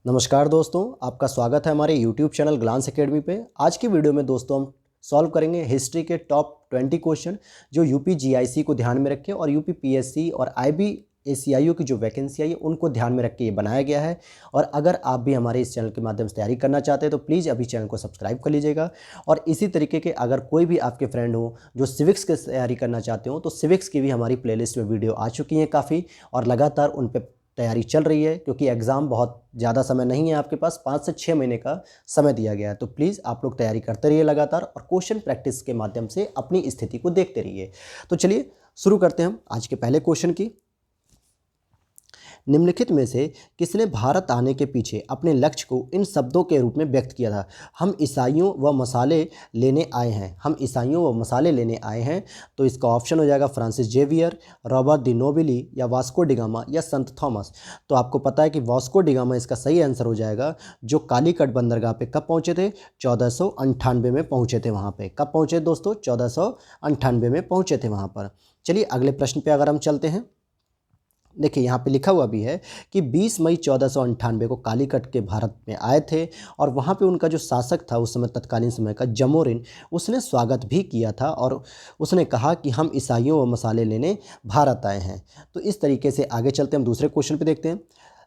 नमस्कार दोस्तों, आपका स्वागत है हमारे YouTube चैनल ग्लांस एकेडमी पे। आज की वीडियो में दोस्तों हम सॉल्व करेंगे हिस्ट्री के टॉप 20 क्वेश्चन जो यूपी जीआईसी को ध्यान में रखे और यूपी पीएससी और आईबीएससीआईओ की जो वैकेंसी आई है उनको ध्यान में रख के ये बनाया गया है। और अगर आप भी हमारे इस चैनल के माध्यम से तैयारी करना चाहते हैं तो प्लीज़ अभी चैनल को सब्सक्राइब कर लीजिएगा। और इसी तरीके के अगर कोई भी आपके फ्रेंड हो जो सिविक्स की तैयारी करना चाहते हो तो सिविक्स की भी हमारी प्लेलिस्ट में वीडियो आ चुकी हैं काफ़ी, और लगातार उन पर तैयारी चल रही है क्योंकि एग्ज़ाम बहुत ज़्यादा समय नहीं है, आपके पास 5 से 6 महीने का समय दिया गया है। तो प्लीज़ आप लोग तैयारी करते रहिए लगातार और क्वेश्चन प्रैक्टिस के माध्यम से अपनी स्थिति को देखते रहिए। तो चलिए शुरू करते हैं हम आज के पहले क्वेश्चन की। निम्नलिखित में से किसने भारत आने के पीछे अपने लक्ष्य को इन शब्दों के रूप में व्यक्त किया था? हम ईसाइयों व मसाले लेने आए हैं। हम ईसाइयों व मसाले लेने आए हैं। तो इसका ऑप्शन हो जाएगा फ्रांसिस जेवियर, रॉबर्ट दी नोबिली या वास्को डिगामा या संत थॉमस। तो आपको पता है कि वास्को डिगामा इसका सही आंसर हो जाएगा, जो कालीकट बंदरगाह पे कब पहुंचे थे? 1498 में पहुंचे थे। वहाँ पे कब पहुंचे दोस्तों? 1498 में पहुंचे थे वहाँ पर। चलिए अगले प्रश्न पे अगर हम चलते हैं, देखिए यहाँ पे लिखा हुआ भी है कि 20 मई 1498 को कालीकट के भारत में आए थे और वहाँ पे उनका जो शासक था उस समय तत्कालीन समय का जमोरिन, उसने स्वागत भी किया था और उसने कहा कि हम ईसाइयों व मसाले लेने भारत आए हैं। तो इस तरीके से आगे चलते हम दूसरे क्वेश्चन पे देखते हैं।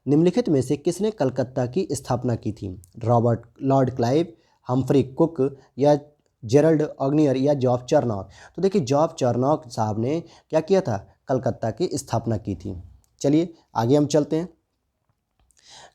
निम्नलिखित में से किसने कलकत्ता की स्थापना की थी? Robert Lord Clive, Humphry cook या जेरल्ड ऑग्नियर या जॉब चार्नॉक? तो देखिए जॉब चार्नॉक साहब ने क्या किया था? कलकत्ता की स्थापना की थी। चलिए आगे हम चलते हैं।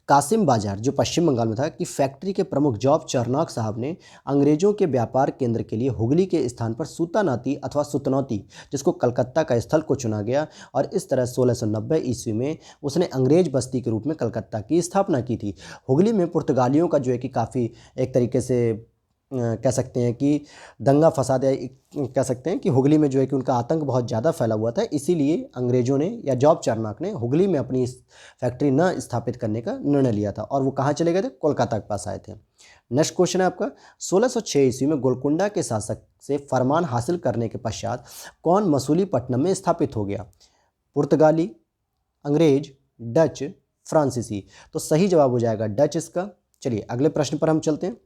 कासिम बाजार जो पश्चिम बंगाल में था की फैक्ट्री के प्रमुख जॉब चार्नॉक साहब ने अंग्रेजों के व्यापार केंद्र के लिए हुगली के स्थान पर सूतानाती अथवा सुतनौती, जिसको कलकत्ता का स्थल को चुना गया, और इस तरह 1690 ईस्वी में उसने अंग्रेज बस्ती के रूप में कलकत्ता की स्थापना की थी। हुगली में पुर्तगालियों का जो है कि काफ़ी एक तरीके से कह सकते हैं कि दंगा फसाद, या कह सकते हैं कि हुगली में जो है कि उनका आतंक बहुत ज़्यादा फैला हुआ था, इसीलिए अंग्रेज़ों ने या जॉब चार्नॉक ने हुगली में अपनी फैक्ट्री न स्थापित करने का निर्णय लिया था और वो कहाँ चले गए थे? कोलकाता के पास आए थे। नेक्स्ट क्वेश्चन है आपका, 1606 ईस्वी में गोलकुंडा के शासक से फरमान हासिल करने के पश्चात कौन मसूलीपट्टनम में स्थापित हो गया? पुर्तगाली, अंग्रेज, डच, फ्रांसीसी? तो सही जवाब हो जाएगा डच इसका। चलिए अगले प्रश्न पर हम चलते हैं,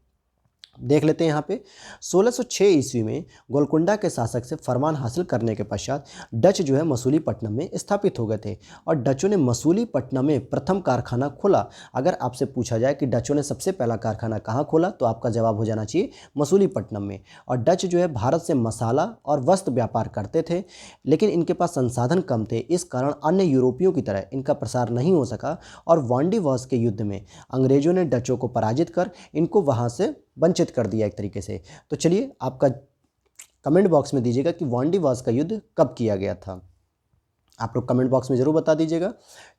देख लेते हैं यहाँ पे। 1606 ईस्वी में गोलकुंडा के शासक से फरमान हासिल करने के पश्चात डच जो है मसूलीपट्टनम में स्थापित हो गए थे और डचों ने मसूलीपट्टनम में प्रथम कारखाना खोला। अगर आपसे पूछा जाए कि डचों ने सबसे पहला कारखाना कहाँ खोला, तो आपका जवाब हो जाना चाहिए मसूलीपट्टनम में। और डच जो है भारत से मसाला और वस्त्र व्यापार करते थे, लेकिन इनके पास संसाधन कम थे, इस कारण अन्य यूरोपियों की तरह इनका प्रसार नहीं हो सका और वांडीवॉस के युद्ध में अंग्रेजों ने डचों को पराजित कर इनको वहाँ से वंचित कर दिया एक तरीके से। तो चलिए आपका कमेंट बॉक्स में दीजिएगा कि वांडीवास का युद्ध कब किया गया था, आप लोग कमेंट बॉक्स में ज़रूर बता दीजिएगा।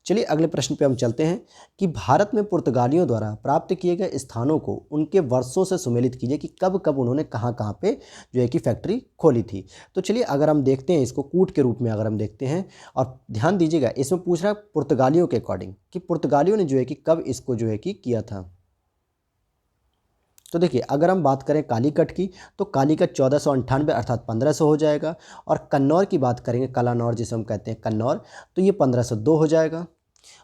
चलिए अगले प्रश्न पे हम चलते हैं कि भारत में पुर्तगालियों द्वारा प्राप्त किए गए स्थानों को उनके वर्षों से सुमेलित कीजिए कि कब कब उन्होंने कहाँ कहाँ पे जो है कि फैक्ट्री खोली थी। तो चलिए अगर हम देखते हैं इसको कूट के रूप में अगर हम देखते हैं, और ध्यान दीजिएगा इसमें पूछ रहा है पुर्तगालियों के अकॉर्डिंग कि पुर्तगालियों ने जो है कि कब इसको जो है कि किया था। तो देखिए अगर हम बात करें कालीकट की, तो कालीकट 1498 अर्थात 1500 हो जाएगा, और कन्नौर की बात करेंगे, कलानौर जिसे हम कहते हैं कन्नौर, तो ये 1502 हो जाएगा,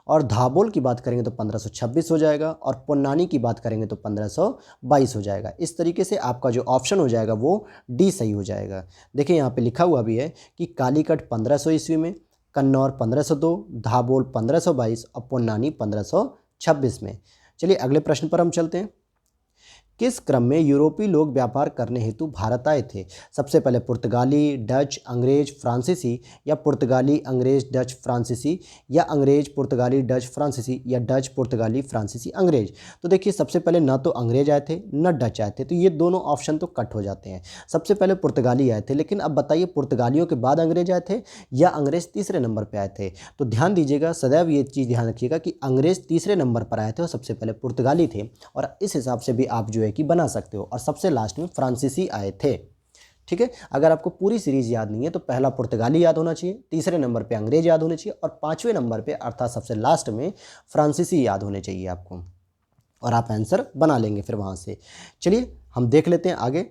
और धाबोल की बात करेंगे तो 1526 हो जाएगा, और पोन्नानी की बात करेंगे तो 1522 हो जाएगा। इस तरीके से आपका जो ऑप्शन हो जाएगा वो डी सही हो जाएगा। देखिए यहाँ पे लिखा हुआ भी है कि कालीकट 1500 ईस्वी में, कन्नौर 1502, धाबोल 1522 और पोन्नानी 1526 में। चलिए अगले प्रश्न पर हम चलते हैं। किस क्रम में यूरोपीय लोग व्यापार करने हेतु भारत आए थे? सबसे पहले पुर्तगाली, डच, अंग्रेज, फ्रांसीसी, या पुर्तगाली, अंग्रेज, डच, फ्रांसीसी, या अंग्रेज, पुर्तगाली, डच, फ्रांसीसी, या डच, पुर्तगाली, फ्रांसीसी, अंग्रेज? तो देखिए सबसे पहले ना तो अंग्रेज आए थे न डच आए थे, तो ये दोनों ऑप्शन तो कट हो जाते हैं। सबसे पहले पुर्तगाली आए थे, लेकिन अब बताइए पुर्तगालियों के बाद अंग्रेज आए थे या अंग्रेज तीसरे नंबर पर आए थे? तो ध्यान दीजिएगा, सदैव ये चीज़ ध्यान रखिएगा कि अंग्रेज तीसरे नंबर पर आए थे और सबसे पहले पुर्तगाली थे, और इस हिसाब से भी आप जो है कि बना सकते हो, और सबसे लास्ट में फ्रांसीसी आए थे। ठीक है, अगर आपको पूरी सीरीज याद नहीं है तो पहला पुर्तगाली याद होना चाहिए, तीसरे नंबर पे अंग्रेज याद होने चाहिए, और पांचवें नंबर पे अर्थात सबसे लास्ट में फ्रांसीसी याद होने चाहिए आपको, और आप आंसर बना लेंगे फिर वहां से। चलिए हम देख लेते हैं आगे।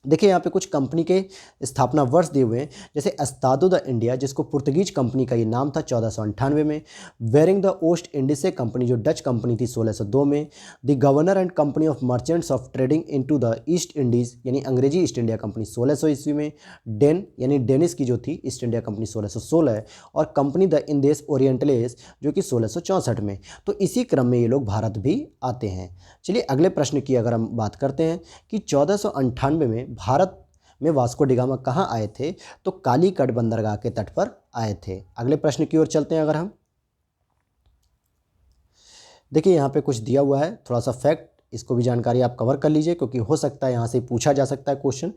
देखिए यहाँ पे कुछ कंपनी के स्थापना वर्ष दिए हुए हैं, जैसे एस्तादो द इंडिया, जिसको पुर्तगीज कंपनी का ये नाम था 1498 में। वेरिंग द ओस्ट इंडिसे कंपनी, जो डच कंपनी थी, 1602 में। The governor and company of merchants of trading into the east Indies, यानी अंग्रेजी ईस्ट इंडिया कंपनी, 1600 ईस्वी में। डेन यानी डेनिस की जो थी ईस्ट इंडिया कंपनी, 1616 है। और कंपनी द इंदेस ओरिएंटलेस, जो कि 1664 में। तो इसी क्रम में ये लोग भारत भी आते हैं। चलिए अगले प्रश्न की अगर हम बात करते हैं कि 1498 में भारत में वास्को डी गामा कहाँ आए थे, तो कालीकट बंदरगाह के तट पर आए थे। अगले प्रश्न की ओर चलते हैं अगर हम। देखिए यहाँ पे कुछ दिया हुआ है, थोड़ा सा फैक्ट, इसको भी जानकारी आप कवर कर लीजिए, क्योंकि हो सकता है यहाँ से पूछा जा सकता है क्वेश्चन।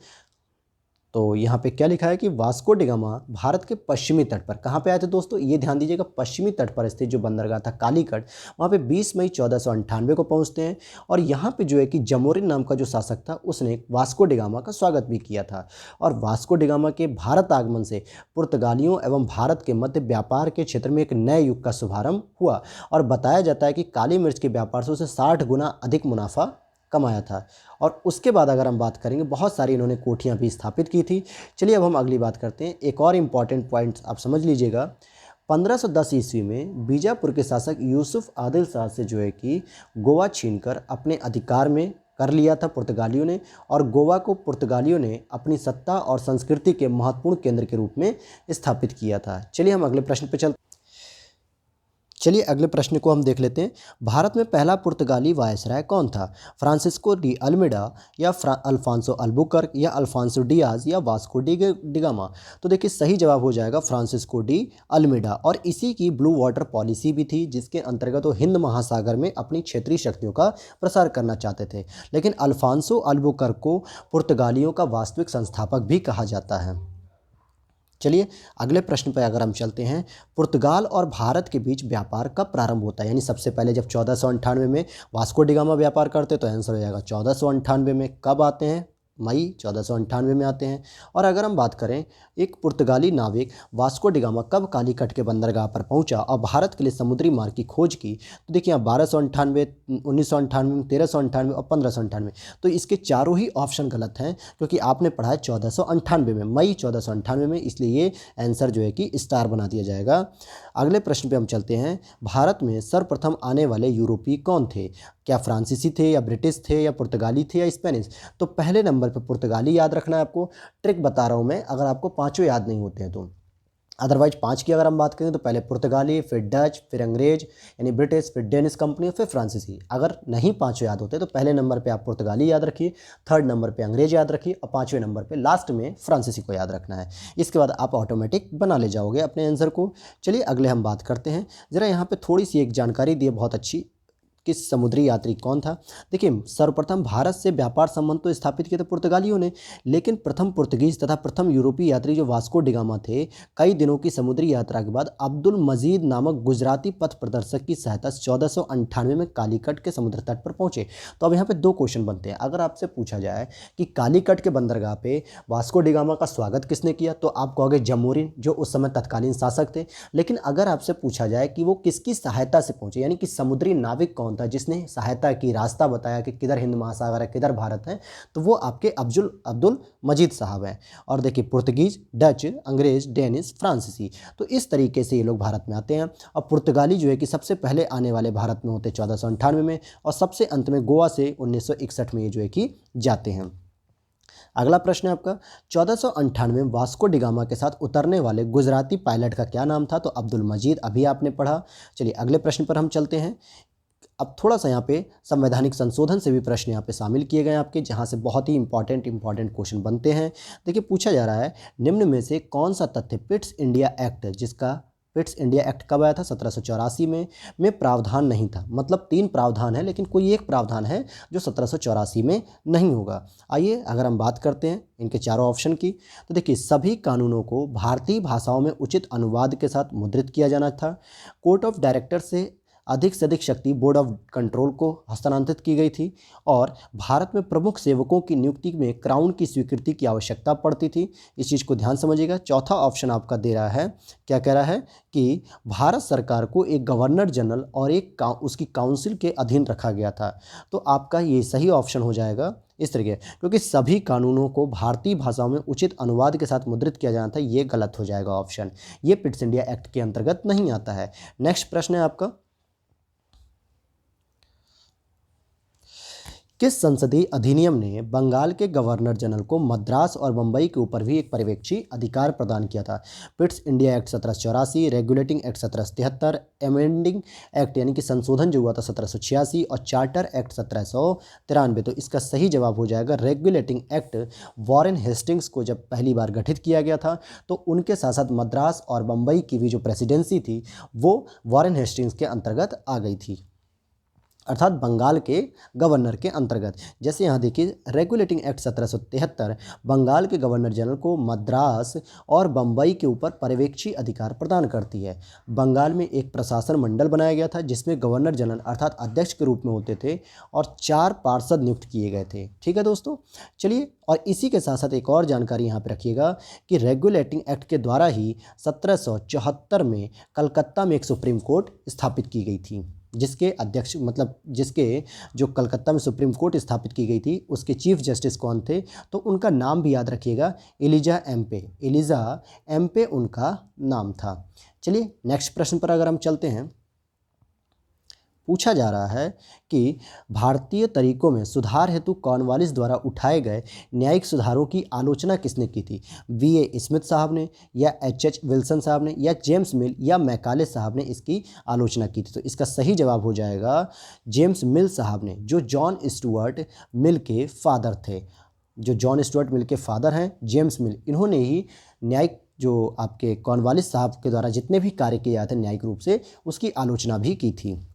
तो यहाँ पे क्या लिखा है कि वास्को डी गामा भारत के पश्चिमी तट पर कहाँ पे आए थे दोस्तों, ये ध्यान दीजिएगा, पश्चिमी तट पर स्थित जो बंदरगाह था कालीकट, वहाँ पे 20 मई 1498 को पहुँचते हैं। और यहाँ पे जो है कि जमोरिन नाम का जो शासक था, उसने वास्को डी गामा का स्वागत भी किया था। और वास्को डी गामा के भारत आगमन से पुर्तगालियों एवं भारत के मध्य व्यापार के क्षेत्र में एक नए युग का शुभारंभ हुआ। और बताया जाता है कि काली मिर्च के व्यापार से उसे 60 गुना अधिक मुनाफा कमाया था। और उसके बाद अगर हम बात करेंगे, बहुत सारी इन्होंने कोठियाँ भी स्थापित की थी। चलिए अब हम अगली बात करते हैं। एक और इम्पॉर्टेंट पॉइंट आप समझ लीजिएगा। 1510 ईस्वी में बीजापुर के शासक यूसुफ आदिल शाह से जो है कि गोवा छीनकर अपने अधिकार में कर लिया था पुर्तगालियों ने। और गोवा को पुर्तगालियों ने अपनी सत्ता और संस्कृति के महत्वपूर्ण केंद्र के रूप में स्थापित किया था। चलिए हम अगले प्रश्न पर चलिए अगले प्रश्न को हम देख लेते हैं। भारत में पहला पुर्तगाली वायसराय कौन था? फ्रांसिस्को डी अल्मेडा, या अल्फांसो अल्बुकर्क, या अल्फांसो डियाज, या वास्को डी गामा? तो देखिए सही जवाब हो जाएगा फ्रांसिस्को डी अल्मेडा। और इसी की ब्लू वाटर पॉलिसी भी थी, जिसके अंतर्गत वो हिंद महासागर में अपनी क्षेत्रीय शक्तियों का प्रसार करना चाहते थे। लेकिन अल्फांसो अल्बुकर्क को पुर्तगालियों का वास्तविक संस्थापक भी कहा जाता है। चलिए अगले प्रश्न पर अगर हम चलते हैं, पुर्तगाल और भारत के बीच व्यापार कब प्रारंभ होता है? यानी सबसे पहले जब 1498 में वास्को डी गामा व्यापार करते, तो आंसर हो जाएगा 1498 में। कब आते हैं? मई 1498 में आते हैं। और अगर हम बात करें, एक पुर्तगाली नाविक वास्को डी गामा कब कालीकट के बंदरगाह पर पहुंचा और भारत के लिए समुद्री मार्ग की खोज की? तो देखिए यहाँ 1298, 1998, 1398 और 1598। तो इसके चारों ही ऑप्शन गलत हैं, क्योंकि आपने पढ़ा है 1498 में, मई 1498 में, इसलिए ये आंसर जो है कि स्टार बना दिया जाएगा। अगले प्रश्न पे हम चलते हैं। भारत में सर्वप्रथम आने वाले यूरोपीय कौन थे? क्या फ्रांसीसी थे, या ब्रिटिश थे, या पुर्तगाली थे, या स्पेनिश? तो पहले नंबर पे पुर्तगाली याद रखना है आपको। ट्रिक बता रहा हूँ मैं, अगर आपको पांचों याद नहीं होते हैं तो। अदरवाइज 5 की अगर हम बात करें तो पहले पुर्तगाली, फिर डच, फिर अंग्रेज यानी ब्रिटिश, फिर डेनिश कंपनी, फिर फ्रांसीसी। अगर नहीं पांचों याद होते तो पहले नंबर पे आप पुर्तगाली याद रखिए, थर्ड नंबर पे अंग्रेज याद रखिए, और पांचवें नंबर पे लास्ट में फ्रांसीसी को याद रखना है। इसके बाद आप ऑटोमेटिक बना ले जाओगे अपने आंसर को। चलिए अगले हम बात करते हैं। ज़रा यहाँ पर थोड़ी सी एक जानकारी दी है बहुत अच्छी, किस समुद्री यात्री कौन था? देखिए सर्वप्रथम भारत से व्यापार संबंध तो स्थापित किए थे पुर्तगालियों ने, लेकिन प्रथम पुर्तगीज तथा प्रथम यूरोपीय यात्री जो वास्को डी गामा थे, कई दिनों की समुद्री यात्रा के बाद अब्दुल मजीद नामक गुजराती पथ प्रदर्शक की सहायता 1498 में कालीकट के समुद्र तट पर पहुंचे। तो अब यहाँ पे दो क्वेश्चन बनते हैं। अगर आपसे पूछा जाए कि कालीकट के बंदरगाह पे वास्को डी गामा का स्वागत किसने किया, तो आप कहोगे जमोरिन, जो उस समय तत्कालीन शासक थे। लेकिन अगर आपसे पूछा जाए कि वो किसकी सहायता से पहुंचे, यानी कि समुद्री नाविक कौन था जिसने सहायता की, रास्ता बताया कि किधर हिंद महासागर है, किधर भारत है, तो वो आपके अब्दुल मजीद साहब हैं। और देखिए पुर्तगीज, डच, अंग्रेज, डेनिश, फ्रांसीसी, तो इस तरीके से ये लोग भारत में आते हैं। और पुर्तगाली जो है कि सबसे पहले आने वाले भारत में होते 1498 में, और सबसे अंत में गोवा से 1961 में ये जो है कि जाते हैं। अगला प्रश्न है आपका, 1498 में वास्को डी गामा के साथ उतरने वाले गुजराती पायलट का क्या नाम था? तो अब्दुल मजीद, अभी आपने पढ़ा। चलिए अगले प्रश्न पर हम चलते हैं। अब थोड़ा सा यहाँ पे संवैधानिक संशोधन से भी प्रश्न यहाँ पे शामिल किए गए हैं आपके, जहाँ से बहुत ही इंपॉर्टेंट क्वेश्चन बनते हैं। देखिए पूछा जा रहा है, निम्न में से कौन सा तथ्य पिट्स इंडिया एक्ट, जिसका पिट्स इंडिया एक्ट कब आया था? 1784 में प्रावधान नहीं था। मतलब 3 प्रावधान है, लेकिन कोई एक प्रावधान है जो 1784 में नहीं होगा। आइए अगर हम बात करते हैं इनके चारों ऑप्शन की, तो देखिए सभी कानूनों को भारतीय भाषाओं में उचित अनुवाद के साथ मुद्रित किया जाना था। कोर्ट ऑफ डायरेक्टर से अधिक से अधिक शक्ति बोर्ड ऑफ कंट्रोल को हस्तांतरित की गई थी और भारत में प्रमुख सेवकों की नियुक्ति में क्राउन की स्वीकृति की आवश्यकता पड़ती थी। इस चीज़ को ध्यान समझिएगा। चौथा ऑप्शन आपका दे रहा है, क्या कह रहा है कि भारत सरकार को एक गवर्नर जनरल और एक उसकी काउंसिल के अधीन रखा गया था। तो आपका ये सही ऑप्शन हो जाएगा इस तरीके, क्योंकि सभी कानूनों को भारतीय भाषाओं में उचित अनुवाद के साथ मुद्रित किया जाना था। ये गलत हो जाएगा ऑप्शन, ये पिट्स इंडिया एक्ट के अंतर्गत नहीं आता है। नेक्स्ट प्रश्न है आपका, किस संसदीय अधिनियम ने बंगाल के गवर्नर जनरल को मद्रास और बंबई के ऊपर भी एक पर्यवेक्षी अधिकार प्रदान किया था? Pitt's India Act 1784, Regulating Act 1773, Amending Act यानी कि संशोधन जो हुआ था 1786 और चार्टर एक्ट 1793। तो इसका सही जवाब हो जाएगा रेगुलेटिंग एक्ट। वॉरेन हेस्टिंग्स को जब पहली बार गठित किया गया था तो उनके साथ साथ मद्रास और बंबई की भी जो प्रेसिडेंसी थी वो वॉरेन हेस्टिंग्स के अंतर्गत आ गई थी, अर्थात बंगाल के गवर्नर के अंतर्गत। जैसे यहाँ देखिए, रेगुलेटिंग एक्ट 1773 बंगाल के गवर्नर जनरल को मद्रास और बंबई के ऊपर पर्यवेक्षी अधिकार प्रदान करती है। बंगाल में एक प्रशासन मंडल बनाया गया था जिसमें गवर्नर जनरल अर्थात अध्यक्ष के रूप में होते थे और 4 पार्षद नियुक्त किए गए थे। ठीक है दोस्तों, चलिए, और इसी के साथ साथ एक और जानकारी यहाँ पर रखिएगा कि रेगुलेटिंग एक्ट के द्वारा ही 1774 में कलकत्ता में एक सुप्रीम कोर्ट स्थापित की गई थी, जिसके अध्यक्ष मतलब जिसके जो कलकत्ता में सुप्रीम कोर्ट स्थापित की गई थी उसके चीफ जस्टिस कौन थे? तो उनका नाम भी याद रखिएगा, एलिजा एम्पे। एलिजा एम्पे उनका नाम था। चलिए नेक्स्ट प्रश्न पर अगर हम चलते हैं, पूछा जा रहा है कि भारतीय तरीकों में सुधार हेतु कॉर्नवालिस द्वारा उठाए गए न्यायिक सुधारों की आलोचना किसने की थी? वी.ए. स्मिथ साहब ने, या एच.एच. विल्सन साहब ने, या जेम्स मिल, या मैकाले साहब ने इसकी आलोचना की थी? तो इसका सही जवाब हो जाएगा जेम्स मिल साहब ने, जो जॉन स्टुअर्ट मिल के फादर थे। जो जॉन स्टुअर्ट मिल के फादर हैं जेम्स मिल, इन्होंने ही न्यायिक जो आपके कॉर्नवालिस साहब के द्वारा जितने भी कार्य किए जाते हैं न्यायिक रूप से, उसकी आलोचना भी की थी।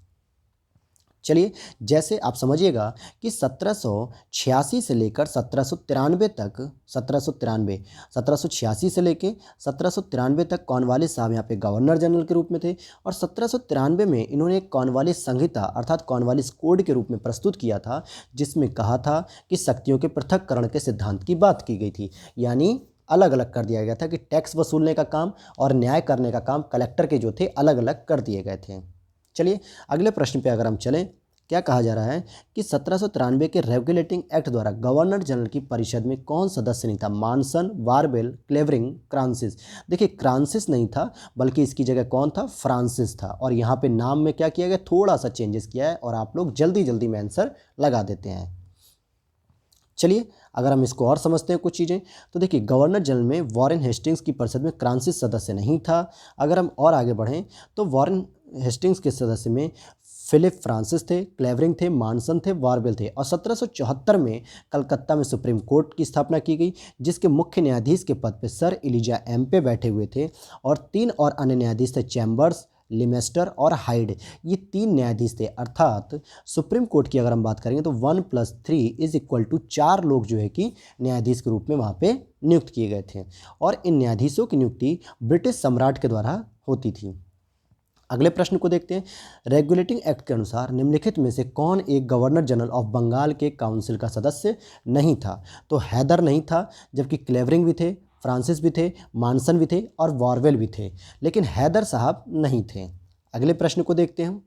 चलिए, जैसे आप समझिएगा कि 1786 से लेकर 1793 तक 1786 से लेकर 1793 तक कॉर्नवालिस साहब यहाँ पे गवर्नर जनरल के रूप में थे और 1793 में इन्होंने एक कॉर्नवालिस संहिता अर्थात कॉर्नवालिस कोड के रूप में प्रस्तुत किया था, जिसमें कहा था कि शक्तियों के पृथक्करण के सिद्धांत की बात की गई थी। यानी अलग अलग कर दिया गया था कि टैक्स वसूलने का काम और न्याय करने का काम कलेक्टर के जो थे अलग अलग कर दिए गए थे। चलिए अगले प्रश्न पे अगर हम चलें, क्या कहा जा रहा है कि 1793 के रेगुलेटिंग एक्ट द्वारा गवर्नर जनरल की परिषद में कौन सदस्य नहीं था? मानसन, वारबेल, क्लेवरिंग, फ्रांसिस। देखिए, फ्रांसिस नहीं था बल्कि इसकी जगह कौन था? फ्रांसिस था। और यहाँ पे नाम में क्या किया गया? थोड़ा सा चेंजेस किया है और आप लोग जल्दी जल्दी में आंसर लगा देते हैं। चलिए अगर हम इसको और समझते हैं कुछ चीज़ें, तो देखिए गवर्नर जनरल में वॉरेन हेस्टिंग्स की परिषद में फ्रांसिस सदस्य नहीं था। अगर हम और आगे बढ़ें तो वॉरेन हेस्टिंग्स के सदस्य में फिलिप फ्रांसिस थे, क्लेवरिंग थे, मानसन थे, वारबेल थे। और 1774 में कलकत्ता में सुप्रीम कोर्ट की स्थापना की गई, जिसके मुख्य न्यायाधीश के पद पर सर एलिजा एम्पे बैठे हुए थे और 3 और अन्य न्यायाधीश थे, चैम्बर्स, लिमेस्टर और हाइड। ये 3 न्यायाधीश थे। अर्थात सुप्रीम कोर्ट की अगर हम बात करेंगे तो 1+3 = 4 लोग जो है कि न्यायाधीश के रूप में वहाँ पे नियुक्त किए गए थे और इन न्यायाधीशों की नियुक्ति ब्रिटिश सम्राट के द्वारा होती थी। अगले प्रश्न को देखते हैं। रेगुलेटिंग एक्ट के अनुसार निम्नलिखित में से कौन एक गवर्नर जनरल ऑफ बंगाल के काउंसिल का सदस्य नहीं था? तो हैदर नहीं था, जबकि क्लेवरिंग भी थे, फ्रांसिस भी थे, मानसन भी थे और वारवेल भी थे, लेकिन हैदर साहब नहीं थे। अगले प्रश्न को देखते हैं।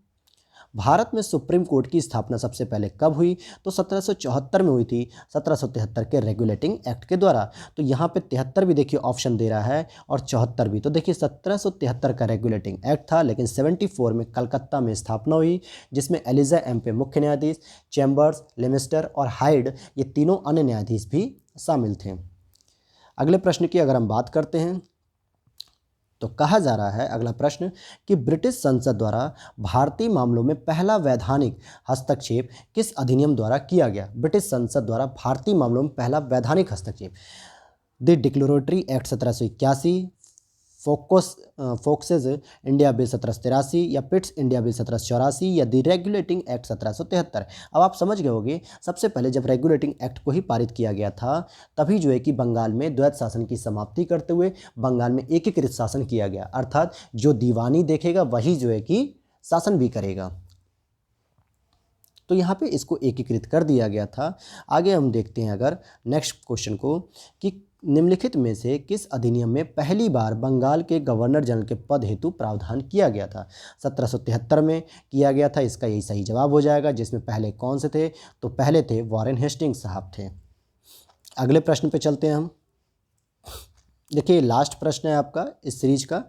भारत में सुप्रीम कोर्ट की स्थापना सबसे पहले कब हुई? तो 1774 में हुई थी, 1773 के रेगुलेटिंग एक्ट के द्वारा। तो यहाँ पे 73 भी देखिए ऑप्शन दे रहा है और 74 भी। तो देखिए 1773 का रेगुलेटिंग एक्ट था, लेकिन 74 में कलकत्ता में स्थापना हुई, जिसमें एलिजा एम्पे मुख्य न्यायाधीश, चैम्बर्स, लिमेस्टर और हाइड ये तीनों अन्य न्यायाधीश भी शामिल थे। अगले प्रश्न की अगर हम बात करते हैं तो कहा जा रहा है अगला प्रश्न कि ब्रिटिश संसद द्वारा भारतीय मामलों में पहला वैधानिक हस्तक्षेप किस अधिनियम द्वारा किया गया? ब्रिटिश संसद द्वारा भारतीय मामलों में पहला वैधानिक हस्तक्षेप the Declaratory Act 1781, Fox's India Bill 1783 या पिट्स इंडिया बिल 1784 या द रेगुलेटिंग एक्ट 1773। अब आप समझ गए होंगे, सबसे पहले जब रेगुलेटिंग एक्ट को ही पारित किया गया था तभी जो है कि बंगाल में द्वैत शासन की समाप्ति करते हुए बंगाल में एकीकृत शासन किया गया। अर्थात जो दीवानी देखेगा वही जो है कि शासन भी करेगा। तो यहाँ पे इसको एकीकृत कर दिया गया था। आगे हम देखते हैं अगर नेक्स्ट क्वेश्चन को कि निम्नलिखित में से किस अधिनियम में पहली बार बंगाल के गवर्नर जनरल के पद हेतु प्रावधान किया गया था। 1773 में किया गया था, इसका यही सही जवाब हो जाएगा। जिसमें पहले कौन से थे, तो पहले थे वॉरेन हेस्टिंग्स साहब थे। अगले प्रश्न पे चलते हैं हम। देखिए लास्ट प्रश्न है आपका इस सीरीज का।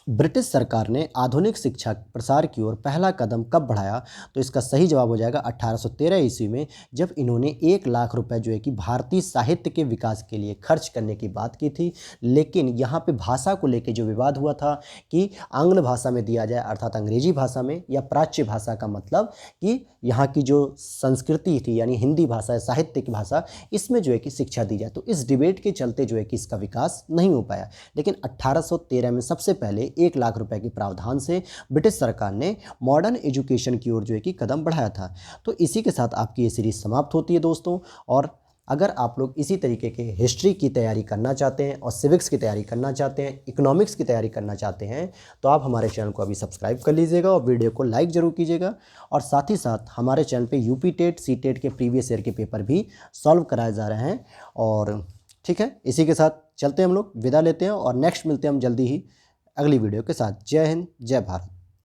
ब्रिटिश सरकार ने आधुनिक शिक्षा प्रसार की ओर पहला कदम कब बढ़ाया, तो इसका सही जवाब हो जाएगा 1813 ईस्वी में, जब इन्होंने 1 लाख रुपए जो है कि भारतीय साहित्य के विकास के लिए खर्च करने की बात की थी। लेकिन यहाँ पे भाषा को लेकर जो विवाद हुआ था कि आंग्ल भाषा में दिया जाए, अर्थात अंग्रेजी भाषा में, या प्राच्य भाषा का मतलब कि यहाँ की जो संस्कृति थी यानी हिंदी भाषा, साहित्य की भाषा, इसमें जो है कि शिक्षा दी जाए। तो इस डिबेट के चलते जो है कि इसका विकास नहीं हो पाया। लेकिन 1813 में सबसे पहले 1 लाख रुपए के प्रावधान से ब्रिटिश सरकार ने मॉडर्न एजुकेशन की ओर जो है कि कदम बढ़ाया था। तो इसी के साथ आपकी ये सीरीज समाप्त होती है दोस्तों। और अगर आप लोग इसी तरीके के हिस्ट्री की तैयारी करना चाहते हैं और सिविक्स की तैयारी करना चाहते हैं, इकोनॉमिक्स की तैयारी करना चाहते हैं, तो आप हमारे चैनल को अभी सब्सक्राइब कर लीजिएगा और वीडियो को लाइक ज़रूर कीजिएगा। और साथ ही साथ हमारे चैनल पे यूपी टेट, सी टेट के प्रीवियस ईयर के पेपर भी सॉल्व कराए जा रहे हैं। और ठीक है, इसी के साथ चलते हैं, हम लोग विदा लेते हैं और नेक्स्ट मिलते हैं हम जल्दी ही अगली वीडियो के साथ। जय हिंद, जय भारत।